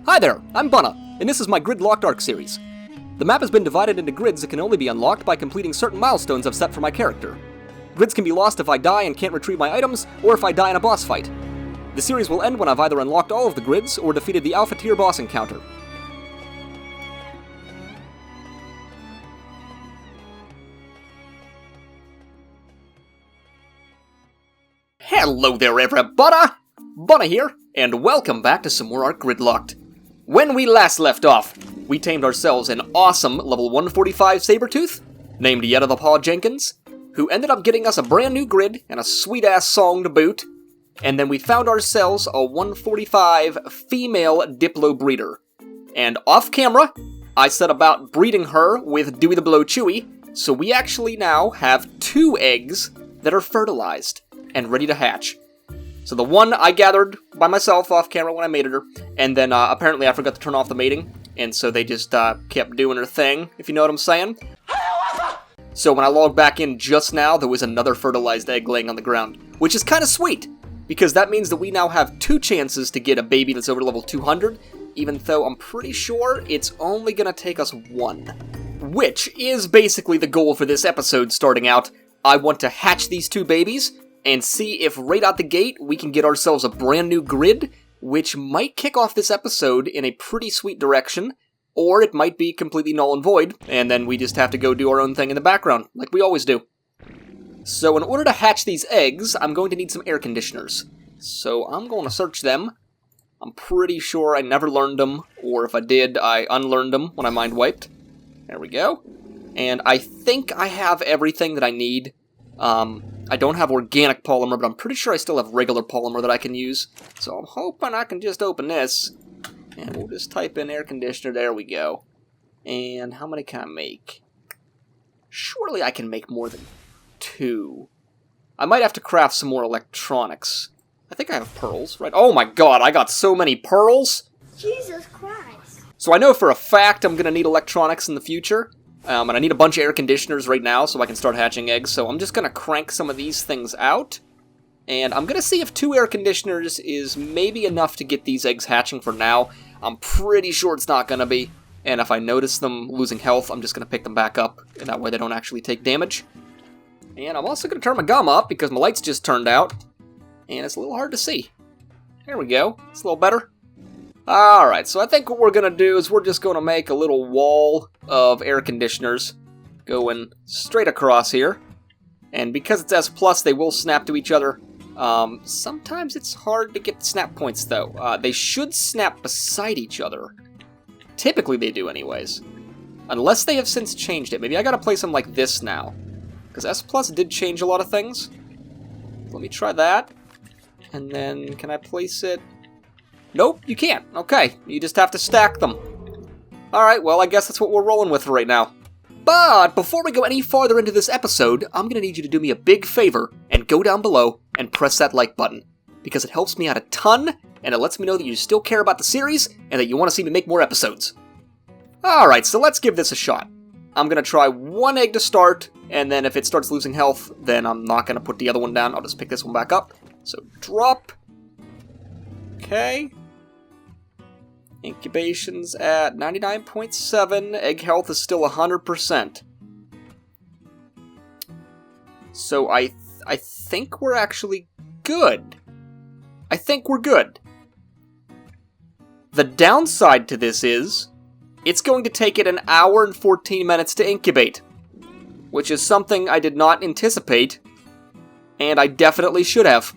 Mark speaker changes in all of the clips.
Speaker 1: Hi there, I'm Bunna, and this is my grid-locked ARK series. The map has been divided into grids that can only be unlocked by completing certain milestones I've set for my character. Grids can be lost if I die and can't retrieve my items, or if I die in a boss fight. The series will end when I've either unlocked all of the grids, or defeated the Alpha Tier boss encounter. Hello there everybody! Bunna here, and welcome back to some more ARK Gridlocked. When we last left off, we tamed ourselves an awesome level 145 Sabertooth, named Yetta the Paw Jenkins, who ended up getting us a brand new grid and a sweet-ass song to boot, and then we found ourselves a 145 female Diplo breeder. And off-camera, I set about breeding her with Dewey the Blow Chewy, so we actually now have 2 eggs that are fertilized and ready to hatch. So the one I gathered by myself off camera when I mated her, and then apparently I forgot to turn off the mating, and so they just kept doing her thing, if you know what I'm saying. So when I logged back in just now, there was another fertilized egg laying on the ground, which is kind of sweet, because that means that we now have 2 chances to get a baby that's over level 200, even though I'm pretty sure it's only going to take us 1. Which is basically the goal for this episode starting out. I want to hatch these 2 babies, and see if right out the gate we can get ourselves a brand new grid, which might kick off this episode in a pretty sweet direction, or it might be completely null and void, and then we just have to go do our own thing in the background, like we always do. So in order to hatch these eggs, I'm going to need some air conditioners. So I'm going to search them. I'm pretty sure I never learned them, or if I did, I unlearned them when I mind wiped. There we go. And I think I have everything that I need. I don't have organic polymer, but I'm pretty sure I still have regular polymer that I can use. So I'm hoping I can just open this, and we'll just type in air conditioner, there we go. And how many can I make? Surely I can make more than 2. I might have to craft some more electronics. I think I have pearls, right? Oh my god, I got so many pearls!
Speaker 2: Jesus Christ.
Speaker 1: So I know for a fact I'm gonna need electronics in the future. And I need a bunch of air conditioners right now so I can start hatching eggs, so I'm just going to crank some of these things out. And I'm going to see if 2 air conditioners is maybe enough to get these eggs hatching for now. I'm pretty sure it's not going to be. And if I notice them losing health, I'm just going to pick them back up, and that way they don't actually take damage. And I'm also going to turn my gum up because my lights just turned out, and it's a little hard to see. There we go. It's a little better. Alright, so I think what we're going to do is we're just going to make a little wall of air conditioners going straight across here. And because it's S+, they will snap to each other. Sometimes it's hard to get snap points, though. They should snap beside each other. Typically they do anyways. Unless they have since changed it. Maybe I got to place them like this now. Because S+ did change a lot of things. Let me try that. And then, can I place it? Nope, you can't. Okay, you just have to stack them. Alright, well, I guess that's what we're rolling with right now. But before we go any farther into this episode, I'm going to need you to do me a big favor and go down below and press that like button. Because it helps me out a ton, and it lets me know that you still care about the series and that you want to see me make more episodes. Alright, so let's give this a shot. I'm going to try 1 egg to start, and then if it starts losing health, then I'm not going to put the other one down. I'll just pick this one back up. So drop. Okay. Incubation's at 99.7. Egg health is still 100%. So I think we're actually good. I think we're good. The downside to this is, it's going to take it 1 hour and 14 minutes to incubate. Which is something I did not anticipate, and I definitely should have.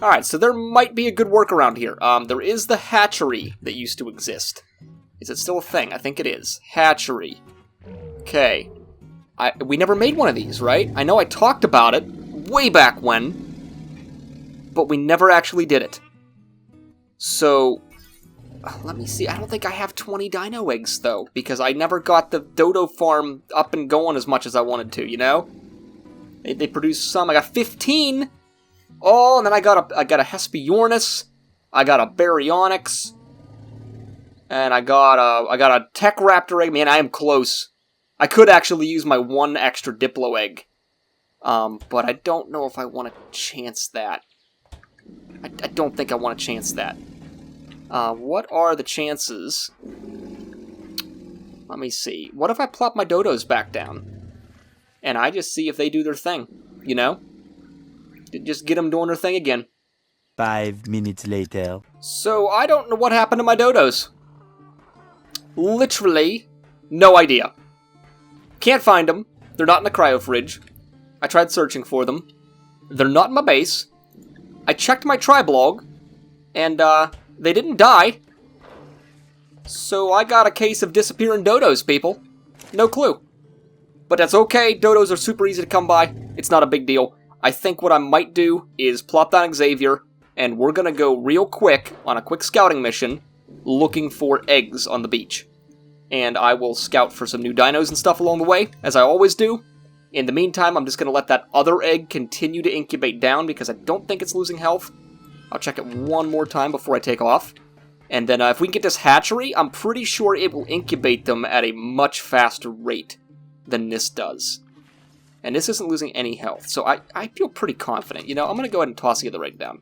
Speaker 1: Alright, so there might be a good workaround here. There is the hatchery that used to exist. Is it still a thing? I think it is. Hatchery. Okay. We never made one of these, right? I know I talked about it way back when, but we never actually did it. So, let me see. I don't think I have 20 dino eggs, though, because I never got the dodo farm up and going as much as I wanted to, you know? They produced some. I got 15! Oh, and then I got a Hesperornis, I got a Baryonyx, and I got a Tech Raptor egg. Man, I am close. I could actually use my 1 extra Diplo egg, but I don't know if I want to chance that. I don't think I want to chance that. What are the chances? Let me see. What if I plop my dodos back down? And I just see if they do their thing, you know? Just get them doing their thing again.
Speaker 3: 5 minutes later.
Speaker 1: So, I don't know what happened to my dodos. Literally, no idea. Can't find them. They're not in the cryo fridge. I tried searching for them. They're not in my base. I checked my Triblog, and, they didn't die. So I got a case of disappearing dodos, people. No clue. But that's okay. Dodos are super easy to come by. It's not a big deal. I think what I might do is plop down Xavier, and we're gonna go real quick on a quick scouting mission looking for eggs on the beach. And I will scout for some new dinos and stuff along the way, as I always do. In the meantime, I'm just gonna let that other egg continue to incubate down because I don't think it's losing health. I'll check it one more time before I take off. And then if we can get this hatchery, I'm pretty sure it will incubate them at a much faster rate than this does. And this isn't losing any health, so I feel pretty confident. You know, I'm going to go ahead and toss the other egg down.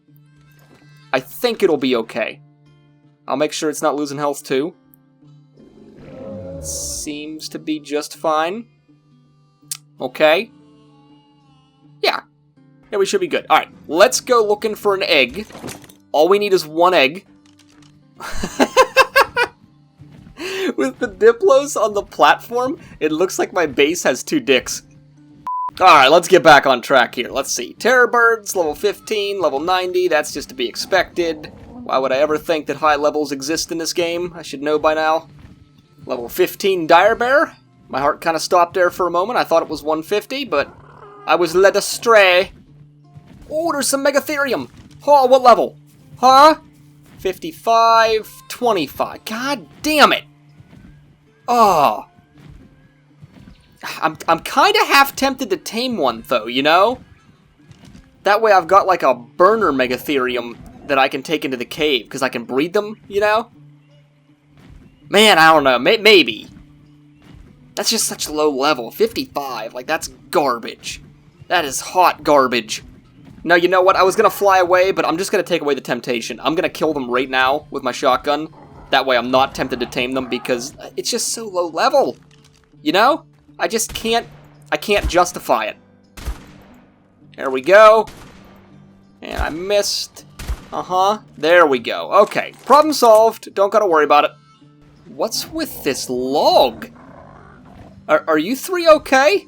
Speaker 1: I think it'll be okay. I'll make sure it's not losing health too. Seems to be just fine. Okay. Yeah, we should be good. Alright, let's go looking for an egg. All we need is one egg. With the Diplos on the platform, it looks like my base has 2 dicks. Alright, let's get back on track here. Let's see. Terror Birds, level 15, level 90, that's just to be expected. Why would I ever think that high levels exist in this game? I should know by now. Level 15 Dire Bear. My heart kind of stopped there for a moment. I thought it was 150, but I was led astray. Oh, there's some Megatherium. Oh, what level? Huh? 55, 25. God damn it. Oh. I'm kind of half tempted to tame one, though, you know? That way I've got, like, a burner Megatherium that I can take into the cave, because I can breed them, you know? Man, I don't know. Maybe. That's just such low level. 55. Like, that's garbage. That is hot garbage. No, you know what? I was going to fly away, but I'm just going to take away the temptation. I'm going to kill them right now with my shotgun. That way I'm not tempted to tame them, because it's just so low level. You know? I just can't... I can't justify it. There we go. And I missed. There we go. Okay. Problem solved. Don't gotta worry about it. What's with this log? Are you 3 okay?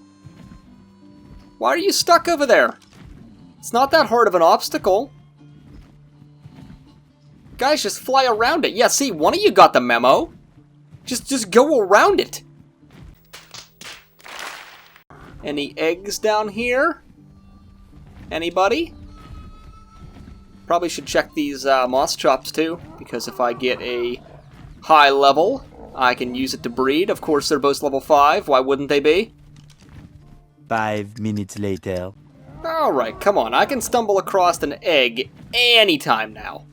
Speaker 1: Why are you stuck over there? It's not that hard of an obstacle. Guys, just fly around it. Yeah, see, one of you got the memo. Just go around it. Any eggs down here? Anybody? Probably should check these moss chops too, because if I get a high level, I can use it to breed. Of course, they're both level 5. Why wouldn't they be?
Speaker 3: 5 minutes later.
Speaker 1: Alright, come on. I can stumble across an egg anytime now.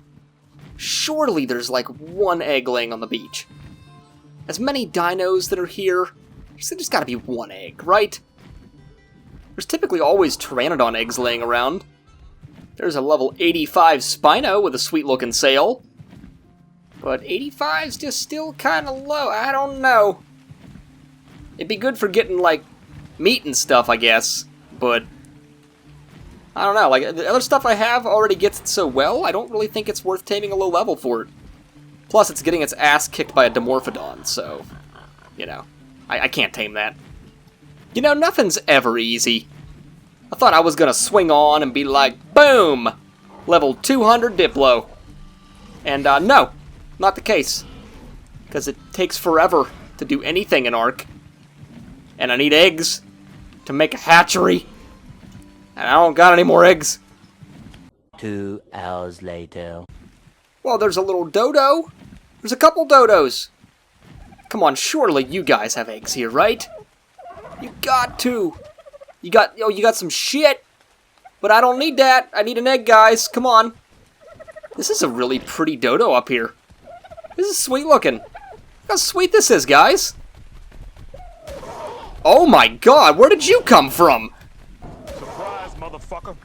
Speaker 1: Surely there's like 1 egg laying on the beach. As many dinos that are here, there's gotta be 1 egg, right? There's typically always Pteranodon eggs laying around. There's a level 85 Spino with a sweet-looking sail. But 85's just still kind of low. I don't know. It'd be good for getting, like, meat and stuff, I guess. But I don't know. Like, the other stuff I have already gets it so well, I don't really think it's worth taming a low level for it. Plus, it's getting its ass kicked by a Dimorphodon, so, you know, I can't tame that. You know, nothing's ever easy. I thought I was gonna swing on and be like, boom! Level 200 Diplo. And, no, not the case. Because it takes forever to do anything in ARK. And I need eggs to make a hatchery. And I don't got any more eggs.
Speaker 3: 2 hours later.
Speaker 1: Well, there's a little dodo. There's a couple dodos. Come on, surely you guys have eggs here, right? You got to. You got some shit. But I don't need that. I need an egg, guys. Come on. This is a really pretty dodo up here. This is sweet looking. Look how sweet this is, guys. Oh my god, where did you come from?
Speaker 4: Surprise, motherfucker.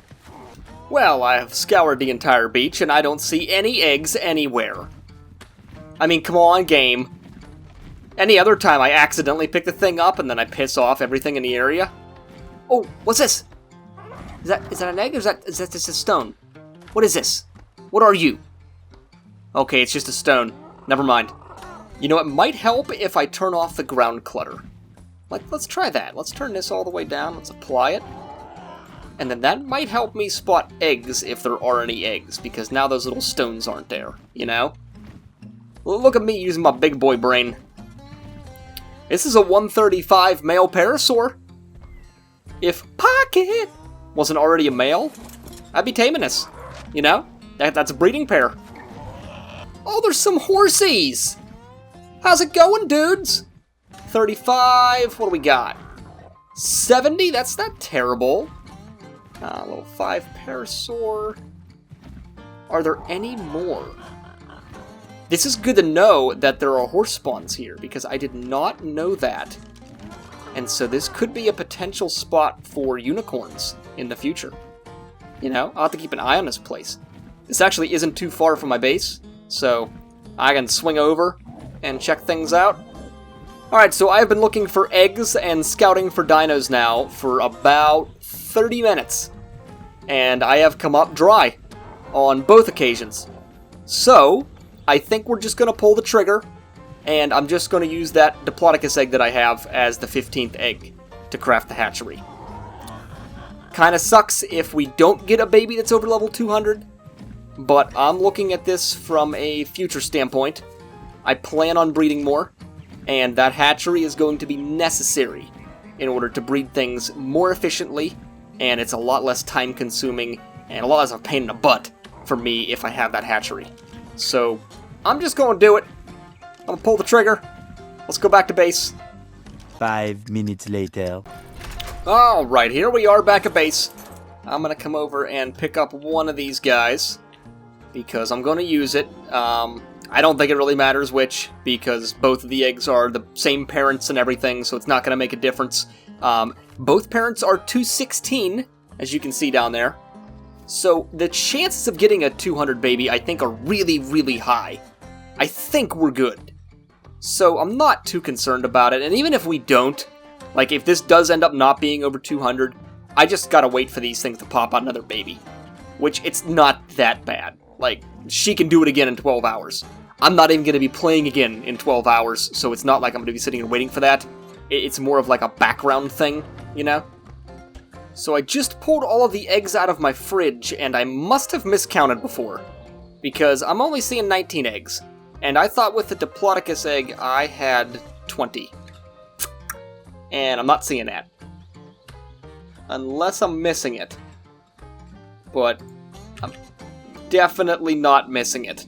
Speaker 1: Well, I have scoured the entire beach and I don't see any eggs anywhere. I mean, come on, game. Any other time I accidentally pick the thing up and then I piss off everything in the area. Oh, what's this? Is that an egg or is that just a stone? What is this? What are you? Okay, it's just a stone. Never mind. You know, it might help if I turn off the ground clutter. Let's try that. Let's turn this all the way down. Let's apply it. And then that might help me spot eggs if there are any eggs, because now those little stones aren't there, you know? Look at me using my big boy brain. This is a 135 male parasaur. If Pocket wasn't already a male, I'd be taming this, you know? That's a breeding pair. Oh, there's some horsies! How's it going, dudes? 35, what do we got? 70, that's not terrible. Level 5 parasaur. Are there any more? This is good to know that there are horse spawns here, because I did not know that. And so this could be a potential spot for unicorns in the future. You know, I'll have to keep an eye on this place. This actually isn't too far from my base, so I can swing over and check things out. Alright, so I've been looking for eggs and scouting for dinos now for about 30 minutes. And I have come up dry on both occasions. So, I think we're just going to pull the trigger, and I'm just going to use that Diplodocus egg that I have as the 15th egg to craft the hatchery. Kinda sucks if we don't get a baby that's over level 200, but I'm looking at this from a future standpoint. I plan on breeding more, and that hatchery is going to be necessary in order to breed things more efficiently, and it's a lot less time consuming and a lot less of a pain in the butt for me if I have that hatchery. So, I'm just going to do it. I'm going to pull the trigger. Let's go back to base.
Speaker 3: 5 minutes later.
Speaker 1: Alright, here we are back at base. I'm going to come over and pick up one of these guys, because I'm going to use it. I don't think it really matters which, because both of the eggs are the same parents and everything, so it's not going to make a difference. Both parents are 216, as you can see down there. So the chances of getting a 200 baby, I think, are really, really high. I think we're good. So I'm not too concerned about it, and even if we don't, like if this does end up not being over 200, I just gotta wait for these things to pop out another baby. Which, it's not that bad. Like, she can do it again in 12 hours. I'm not even going to be playing again in 12 hours, so it's not like I'm going to be sitting and waiting for that. It's more of like a background thing, you know? So I just pulled all of the eggs out of my fridge, and I must have miscounted before, because I'm only seeing 19 eggs, and I thought with the Diplodocus egg I had 20. And I'm not seeing that. Unless I'm missing it. But I'm definitely not missing it.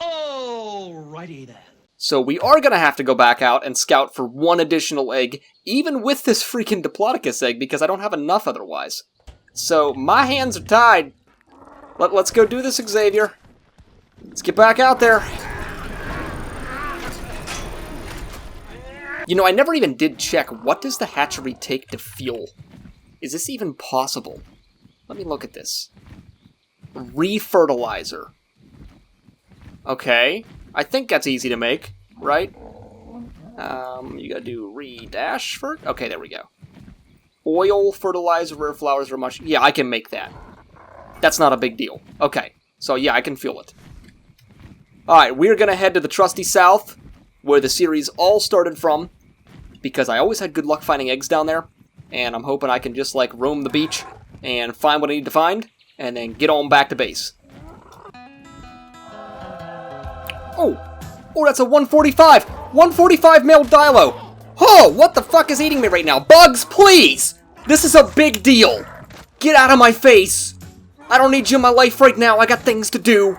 Speaker 5: Alrighty then.
Speaker 1: So we are going to have to go back out and scout for one additional egg, even with this freaking Diplodocus egg, because I don't have enough otherwise. So my hands are tied. Let's go do this, Xavier. Let's get back out there. You know, I never even did check, what does the hatchery take to fuel? Is this even possible? Let me look at this. Refertilizer. Okay. I think that's easy to make, right? You gotta do re-dash fert? Okay, there we go. Oil, fertilizer, rare flowers, rare mush. Yeah, I can make that. That's not a big deal. Okay, so yeah, I can fuel it. Alright, we're gonna head to the trusty south, where the series all started from, because I always had good luck finding eggs down there, and I'm hoping I can just, like, roam the beach and find what I need to find, and then get on back to base. Oh, that's a 145! 145 male Dilo! Oh, what the fuck is eating me right now? Bugs, please! This is a big deal! Get out of my face! I don't need you in my life right now, I got things to do!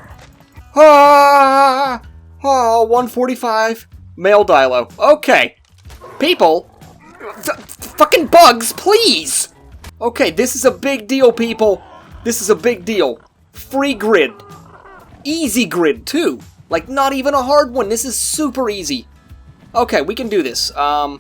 Speaker 1: Ah! Oh, 145 male Dilo. Okay. People? Fucking bugs, please! Okay, this is a big deal, people. This is a big deal. Free grid. Easy grid, too. Like, not even a hard one. This is super easy. Okay, we can do this. I'm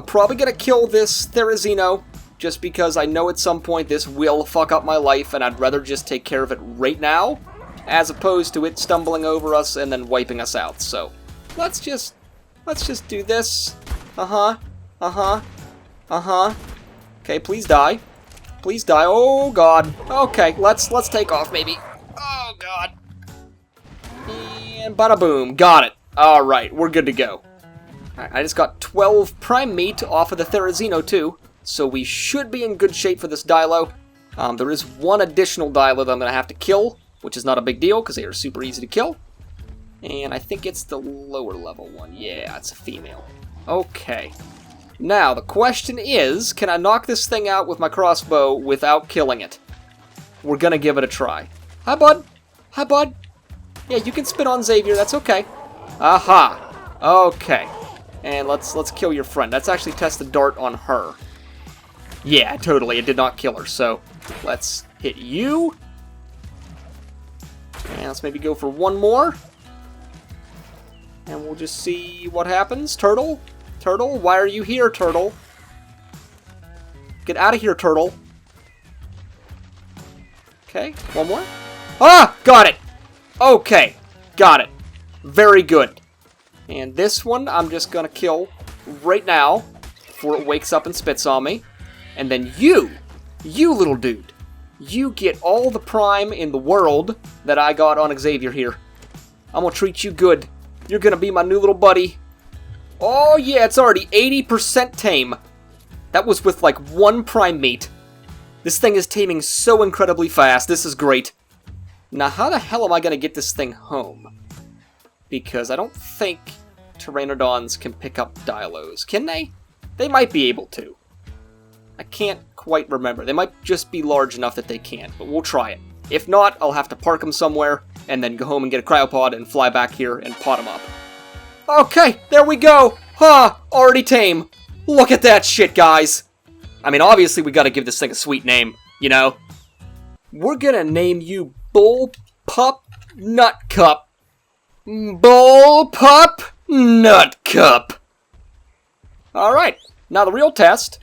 Speaker 1: probably gonna kill this Therizino, just because I know at some point this will fuck up my life, and I'd rather just take care of it right now, as opposed to it stumbling over us and then wiping us out. So, let's just do this. Uh-huh. Okay, please die. Please die. Oh, God. Okay, let's take off, maybe. Oh, God. And bada boom. Got it. Alright, we're good to go. Alright, I just got 12 prime meat off of the Therizino, too. So we should be in good shape for this Dilo. There is one additional Dilo that I'm going to have to kill, which is not a big deal, because they are super easy to kill. And I think it's the lower level one. Yeah, it's a female. Okay. Now, the question is, can I knock this thing out with my crossbow without killing it? We're gonna give it a try. Hi, bud. Hi, bud. Yeah, you can spit on Xavier, that's okay. Aha. Okay. And let's kill your friend. Let's actually test the dart on her. Yeah, totally, it did not kill her, so let's hit you. And let's maybe go for one more. And we'll just see what happens. Turtle? Turtle? Why are you here, Turtle? Get out of here, Turtle. Okay, one more. Ah! Got it! Okay, got it. Very good. And this one I'm just gonna kill right now before it wakes up and spits on me. And then you little dude, you get all the prime in the world that I got on Xavier here. I'm gonna treat you good. You're gonna be my new little buddy. Oh yeah, it's already 80% tame. That was with like one prime meat. This thing is taming so incredibly fast. This is great. Now how the hell am I gonna get this thing home? Because I don't think Pteranodons can pick up Dilos. Can they? They might be able to. I can't quite remember. They might just be large enough that they can, but we'll try it. If not, I'll have to park them somewhere and then go home and get a cryopod and fly back here and pot them up. Okay, there we go! Huh, already tame. Look at that shit, guys! I mean, obviously we gotta give this thing a sweet name, you know? We're gonna name you Bullpup Nutcup. Bullpup Nutcup! Alright, now the real test.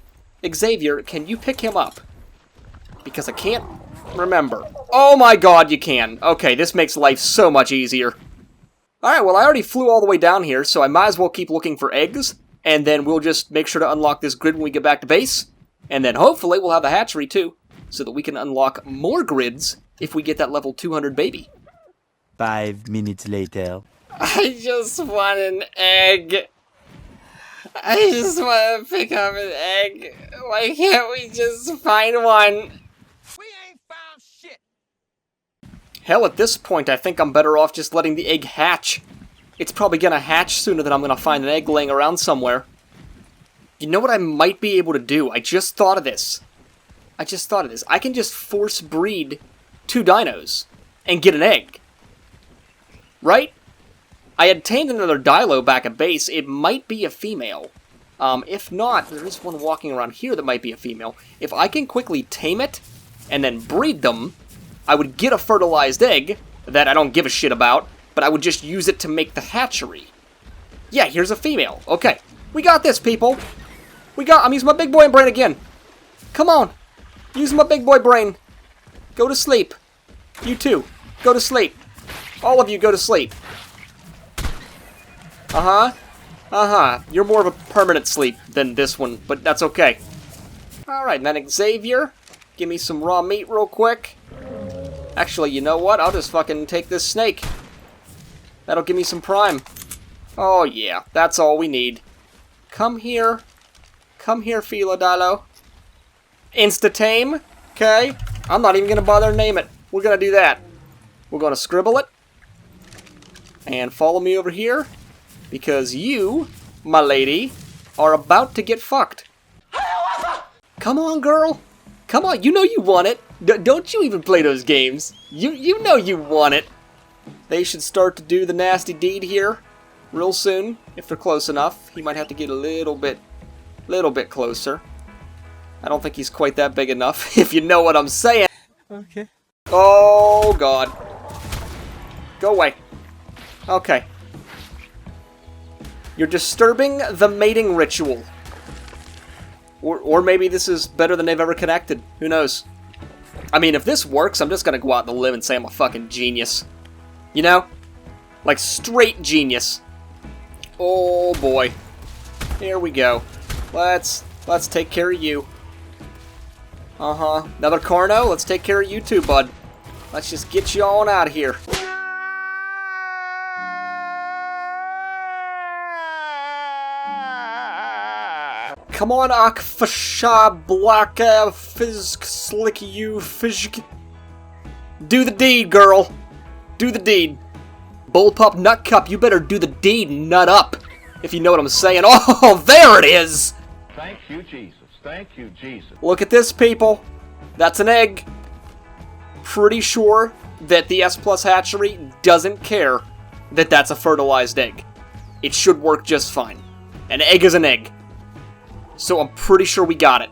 Speaker 1: Xavier, can you pick him up? Because I can't remember. Oh my god, you can. Okay, this makes life so much easier. Alright, well I already flew all the way down here, so I might as well keep looking for eggs, and then we'll just make sure to unlock this grid when we get back to base, and then hopefully we'll have the hatchery too, so that we can unlock more grids if we get that level 200 baby.
Speaker 3: 5 minutes later.
Speaker 2: I just want an egg. I just want to pick up an egg. Why can't we just find one?
Speaker 4: We ain't found shit.
Speaker 1: Hell, at this point I think I'm better off just letting the egg hatch. It's probably gonna hatch sooner than I'm gonna find an egg laying around somewhere. You know what I might be able to do? I just thought of this. I can just force breed 2 dinos and get an egg. Right? I had tamed another Dilo back at base. It might be a female. If not, there is one walking around here that might be a female. If I can quickly tame it and then breed them, I would get a fertilized egg that I don't give a shit about, but I would just use it to make the hatchery. Yeah, here's a female. Okay, we got this, people. I'm using my big boy brain again. Come on, use my big boy brain. Go to sleep. You too, go to sleep. All of you go to sleep. You're more of a permanent sleep than this one, but that's okay. Alright, then Xavier, give me some raw meat real quick. Actually, you know what? I'll just fucking take this snake. That'll give me some prime. Oh yeah, that's all we need. Come here. Come here, Philodilo. Insta-tame. Okay. I'm not even gonna bother to name it. We're gonna do that. We're gonna scribble it. And follow me over here. Because you, my lady, are about to get fucked. Come on, girl. Come on, you know you want it. Don't you even play those games. You know you want it. They should start to do the nasty deed here real soon, if they're close enough. He might have to get a little bit closer. I don't think he's quite that big enough, if you know what I'm saying.
Speaker 3: Okay.
Speaker 1: Oh, God. Go away. Okay. You're disturbing the mating ritual. Or maybe this is better than they've ever connected. Who knows? I mean, if this works, I'm just gonna go out on the limb and say I'm a fucking genius. You know? Like, straight genius. Oh, boy. Here we go. Let's take care of you. Uh-huh. Another Carno? Let's take care of you too, bud. Let's just get you on out of here. Come on, ARK, Fasha, Blaka, Fizk, Slick, you, Fizk. Do the deed, girl. Do the deed. Bullpup, Nut Cup, you better do the deed, nut up. If you know what I'm saying. Oh, there it is!
Speaker 4: Thank you, Jesus. Thank you, Jesus.
Speaker 1: Look at this, people. That's an egg. Pretty sure that the S Plus Hatchery doesn't care that that's a fertilized egg. It should work just fine. An egg is an egg. So I'm pretty sure we got it.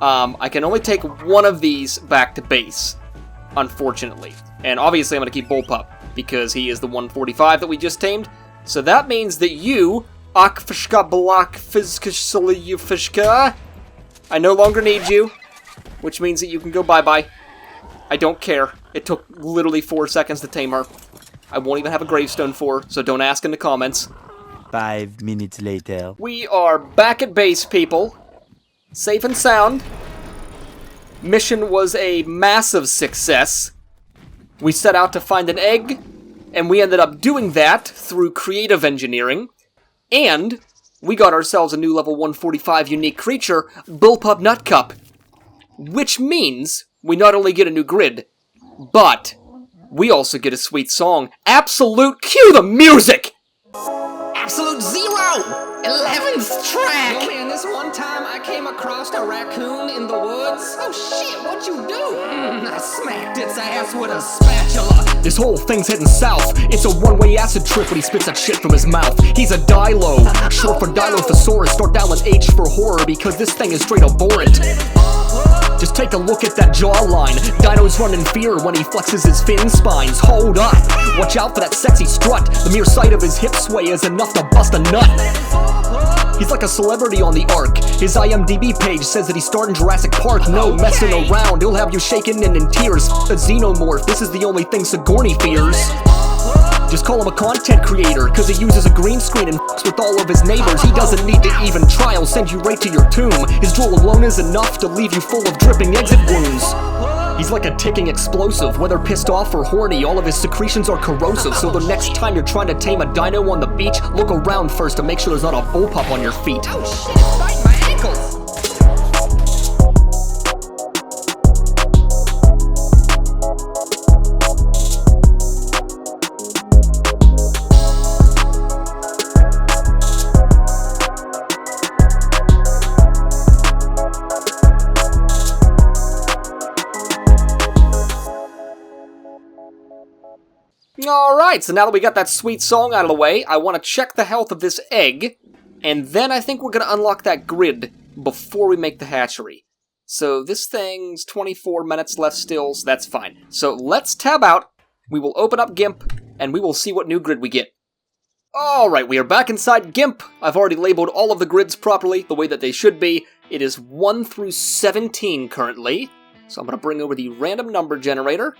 Speaker 1: I can only take one of these back to base, unfortunately. And obviously I'm going to keep Bullpup, because he is the 145 that we just tamed. So that means that you, Akfishka Balak Fishka, I no longer need you, which means that you can go bye-bye. I don't care. It took literally 4 seconds to tame her. I won't even have a gravestone for her, so don't ask in the comments.
Speaker 3: 5 minutes later.
Speaker 1: We are back at base, people. Safe and sound. Mission was a massive success. We set out to find an egg, and we ended up doing that through creative engineering. And we got ourselves a new level 145 unique creature, Bullpup Nutcup. Which means we not only get a new grid, but we also get a sweet song. Absolute, cue the music!
Speaker 2: Absolute zero! 11th track!
Speaker 5: Yo man, this one time I came across a raccoon in the woods. Oh shit, what'd you do? I smacked its ass with a spatula.
Speaker 1: This whole thing's heading south. It's a one-way acid trip when he spits that shit from his mouth. He's a Dilo, short for Dilophosaurus. Start down with H for horror because this thing is straight abhorrent. Just take a look at that jawline. Dino's run in fear when he flexes his fin spines. Hold up, watch out for that sexy strut. The mere sight of his hip sway is enough to bust a nut. He's like a celebrity on the ARK. His IMDb page says that he starred in Jurassic Park. No messing around, he'll have you shaking and in tears. A xenomorph, this is the only thing Sigourney fears. Just call him a content creator, cause he uses a green screen and f***s with all of his neighbors. He doesn't need to even try, he'll send you right to your tomb. His drool alone is enough to leave you full of dripping exit wounds. He's like a ticking explosive, whether pissed off or horny, all of his secretions are corrosive. So the next time you're trying to tame a dino on the beach, look around first to make sure there's not a bullpup on your feet.
Speaker 5: Oh shit, it's biting my ankles.
Speaker 1: Alright, so now that we got that sweet song out of the way, I want to check the health of this egg, and then I think we're going to unlock that grid before we make the hatchery. So this thing's 24 minutes left still, so that's fine. So let's tab out, we will open up GIMP, and we will see what new grid we get. Alright, we are back inside GIMP. I've already labeled all of the grids properly, the way that they should be. It is 1 through 17 currently, so I'm going to bring over the random number generator.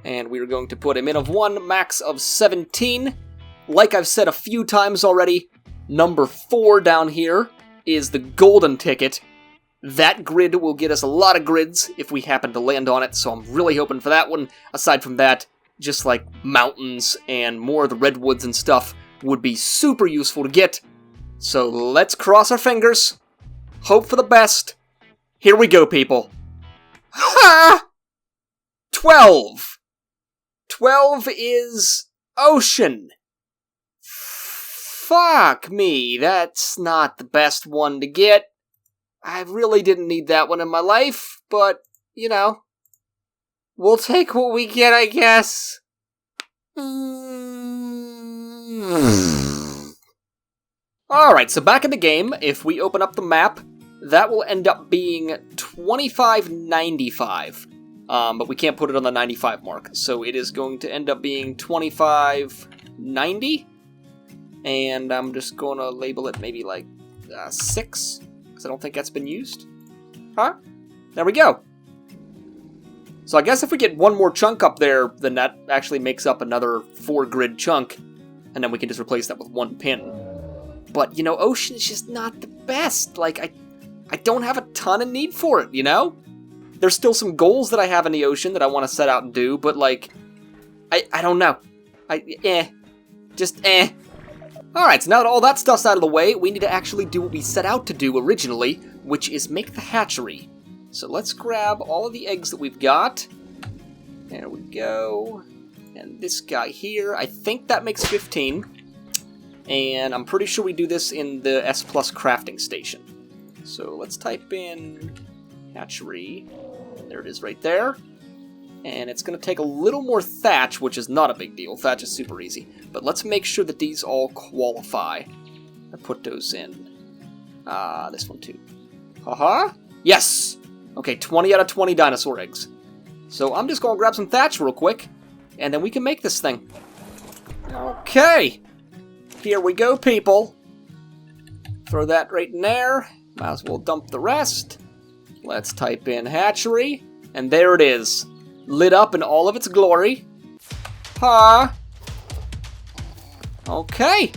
Speaker 1: And we are going to put a min of 1, max of 17. Like I've said a few times already, number 4 down here is the golden ticket. That grid will get us a lot of grids if we happen to land on it, so I'm really hoping for that one. Aside from that, just like mountains and more of the redwoods and stuff would be super useful to get. So let's cross our fingers, hope for the best. Here we go, people. Ha! 12! 12 is ocean. Fuck me, that's not the best one to get. I really didn't need that one in my life, but, you know, we'll take what we get, I guess. Alright, so back in the game, if we open up the map, that will end up being 2595. But we can't put it on the 95 mark, so it is going to end up being 2590, and I'm just going to label it maybe like 6, because I don't think that's been used. Huh? There we go. So I guess if we get one more chunk up there, then that actually makes up another 4-grid chunk, and then we can just replace that with 1 pin. But, you know, ocean is just not the best. Like, I don't have a ton of need for it, you know? There's still some goals that I have in the ocean that I want to set out and do, but, like, I don't know. Just. Alright, so now that all that stuff's out of the way, we need to actually do what we set out to do originally, which is make the hatchery. So let's grab all of the eggs that we've got. There we go. And this guy here, I think that makes 15. And I'm pretty sure we do this in the S Plus crafting station. So let's type in hatchery. There it is right there. And it's going to take a little more thatch, which is not a big deal. Thatch is super easy. But let's make sure that these all qualify. I put those in. This one too. Haha. Yes! Okay, 20 out of 20 dinosaur eggs. So I'm just going to grab some thatch real quick, and then we can make this thing. Okay. Here we go, people. Throw that right in there. Might as well dump the rest. Let's type in hatchery, and there it is. Lit up in all of its glory. Okay.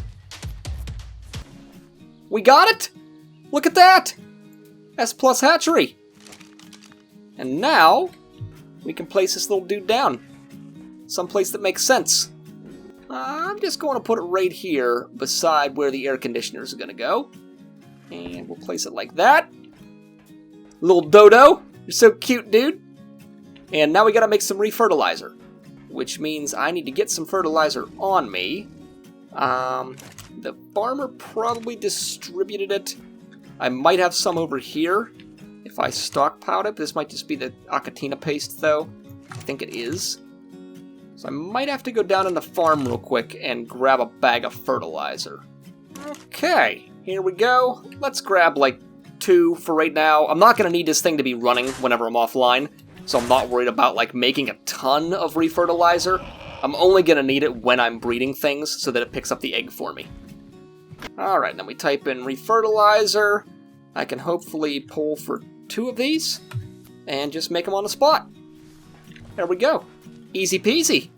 Speaker 1: We got it! Look at that! S Plus hatchery. And now, we can place this little dude down. Someplace that makes sense. I'm just going to put it right here beside where the air conditioners are going to go. And we'll place it like that. Little dodo. You're so cute, dude. And now we got to make some refertilizer, which means I need to get some fertilizer on me. The farmer probably distributed it. I might have some over here if I stockpiled it. This might just be the Achatina paste, though. I think it is. So I might have to go down in the farm real quick and grab a bag of fertilizer. Okay, here we go. Let's grab like 2 for right now. I'm not going to need this thing to be running whenever I'm offline, so I'm not worried about like making a ton of refertilizer. I'm only going to need it when I'm breeding things so that it picks up the egg for me. Alright, then we type in refertilizer. I can hopefully pull for 2 of these and just make them on the spot. There we go. Easy peasy.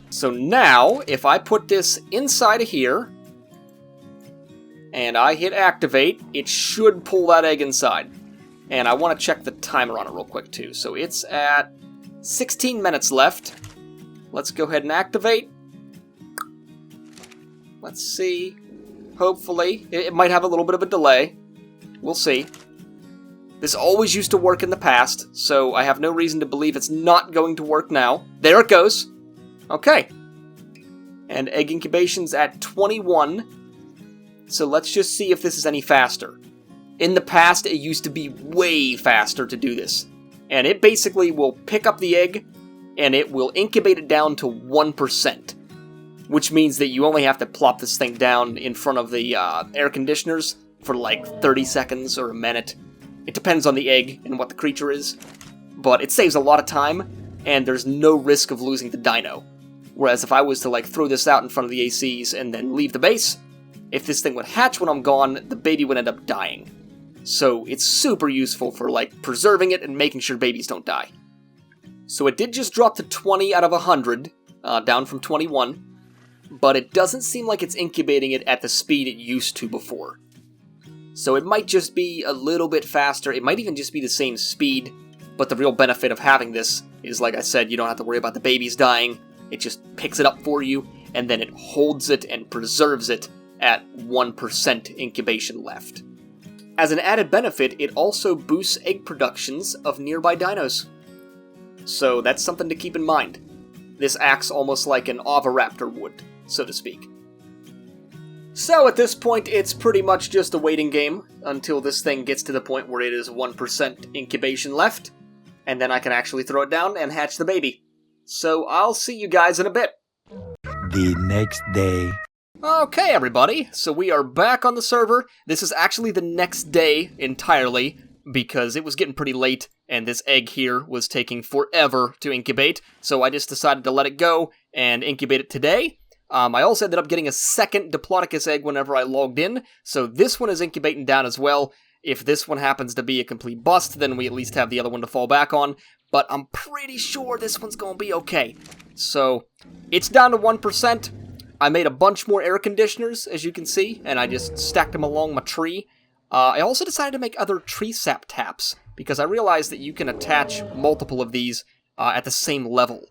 Speaker 1: So now, if I put this inside of here and I hit activate, it should pull that egg inside. And I want to check the timer on it real quick too. So it's at 16 minutes left. Let's go ahead and activate. Let's see. Hopefully. It might have a little bit of a delay. We'll see. This always used to work in the past, so I have no reason to believe it's not going to work now. There it goes. Okay. And egg incubation's at 21. So let's just see if this is any faster. In the past, it used to be way faster to do this. And it basically will pick up the egg, and it will incubate it down to 1%. Which means that you only have to plop this thing down in front of the air conditioners for like 30 seconds or a minute. It depends on the egg and what the creature is. But it saves a lot of time, and there's no risk of losing the dino. Whereas if I was to like throw this out in front of the ACs and then leave the base, if this thing would hatch when I'm gone, the baby would end up dying. So it's super useful for like preserving it and making sure babies don't die. So it did just drop to 20 out of 100, down from 21. But it doesn't seem like it's incubating it at the speed it used to before. So it might just be a little bit faster, it might even just be the same speed, but the real benefit of having this is, like I said, you don't have to worry about the babies dying, it just picks it up for you, and then it holds it and preserves it at 1% incubation left. As an added benefit, it also boosts egg productions of nearby dinos. So that's something to keep in mind. This acts almost like an oviraptor would, so to speak. So at this point, it's pretty much just a waiting game until this thing gets to the point where it is 1% incubation left, and then I can actually throw it down and hatch the baby. So I'll see you guys in a bit.
Speaker 3: The next day.
Speaker 1: Okay, everybody, so we are back on the server. This is actually the next day entirely, because it was getting pretty late, and this egg here was taking forever to incubate, so I just decided to let it go and incubate it today. I also ended up getting a second Diplodocus egg whenever I logged in, so this one is incubating down as well. If this one happens to be a complete bust, then we at least have the other one to fall back on. but I'm pretty sure this one's gonna be okay. So, it's down to 1%. I made a bunch more air conditioners, as you can see, and I just stacked them along my tree. I also decided to make other tree sap taps, because I realized that you can attach multiple of these at the same level.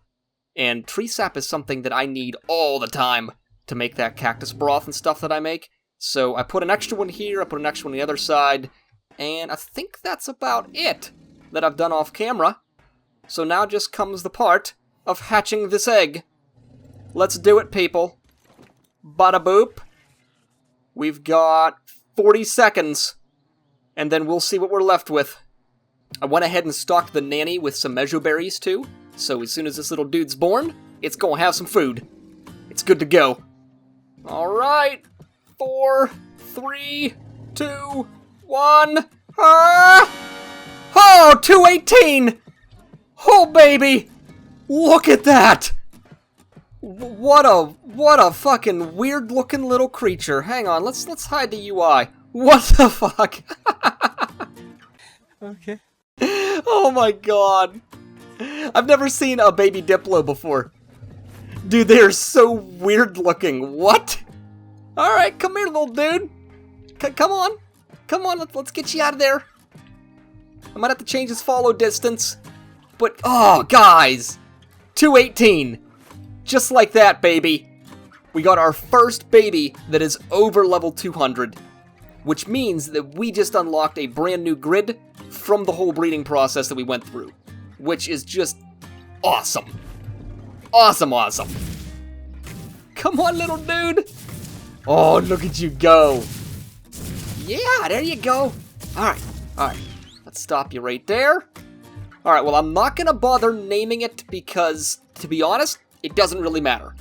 Speaker 1: And tree sap is something that I need all the time to make that cactus broth and stuff that I make. So I put an extra one here, I put an extra one on the other side, and I think that's about it that I've done off camera. So now just comes the part of hatching this egg. Let's do it, people. Bada boop. We've got 40 seconds, and then we'll see what we're left with. I went ahead and stocked the nanny with some measure berries too, so as soon as this little dude's born, it's gonna have some food. It's good to go. Alright, 4, 3, 2, 1. Oh, 218! Oh, baby! Look at that! What a fucking weird-looking little creature. Hang on, let's hide the UI. What the fuck?
Speaker 2: Okay.
Speaker 1: Oh my god. I've never seen a baby Diplo before. Dude, they are so weird looking. What? Alright, come here, little dude. Come on. Come on, let's get you out of there. I might have to change his follow distance. But, oh, guys. 218. Just like that, baby. We got our first baby that is over level 200. Which means that we just unlocked a brand new grid from the whole breeding process that we went through. Which is just awesome. Awesome, awesome. Come on, little dude. Oh, look at you go. Yeah, there you go. Alright, alright. Let's stop you right there. Alright, well, I'm not gonna bother naming it because, to be honest, it doesn't really matter.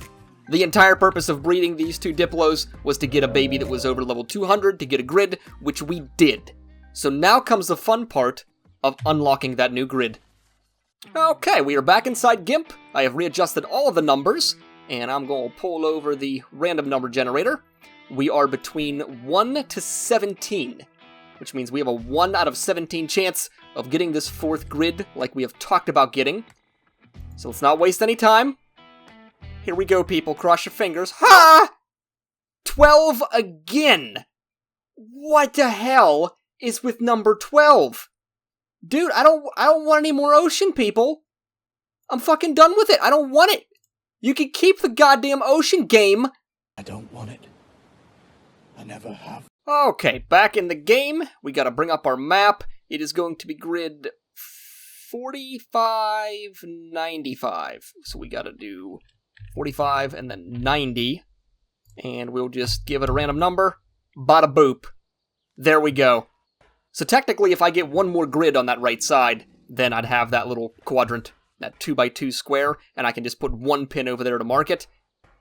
Speaker 1: The entire purpose of breeding these two Diplos was to get a baby that was over level 200 to get a grid, which we did. So now comes the fun part of unlocking that new grid. Okay, we are back inside GIMP. I have readjusted all of the numbers, and I'm going to pull over the random number generator. We are between 1 to 17, which means we have a 1 out of 17 chance of getting this fourth grid like we have talked about getting. So let's not waste any time. Here we go, people. Cross your fingers. Ha! 12 again! What the hell is with number 12? Dude, I don't want any more ocean, people. I'm fucking done with it. I don't want it. You can keep the goddamn ocean game.
Speaker 3: I don't want it. I never have.
Speaker 1: Okay, back in the game. We gotta bring up our map. It is going to be grid 4595. So we gotta do 45 and then 90. And we'll just give it a random number. Bada boop. There we go. So technically, if I get one more grid on that right side, then I'd have that little quadrant, that 2x2 square, and I can just put one pin over there to mark it.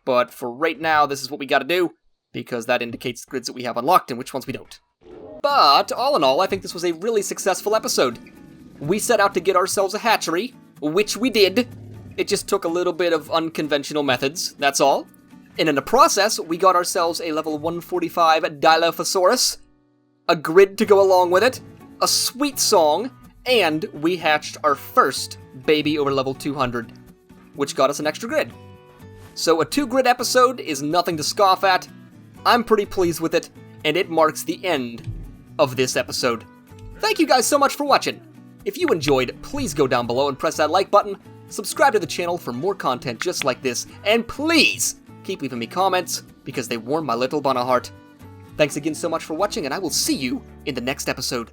Speaker 1: But for right now, this is what we gotta do, because that indicates the grids that we have unlocked and which ones we don't. But, all in all, I think this was a really successful episode. We set out to get ourselves a hatchery, which we did. It just took a little bit of unconventional methods, that's all. And in the process, we got ourselves a level 145 Dilophosaurus, a grid to go along with it, a sweet song, and we hatched our first baby over level 200, which got us an extra grid. So a 2-grid episode is nothing to scoff at. I'm pretty pleased with it, and it marks the end of this episode. Thank you guys so much for watching. If you enjoyed, please go down below and press that like button, subscribe to the channel for more content just like this, and please keep leaving me comments, because they warm my little bunny heart. Thanks again so much for watching, and I will see you in the next episode.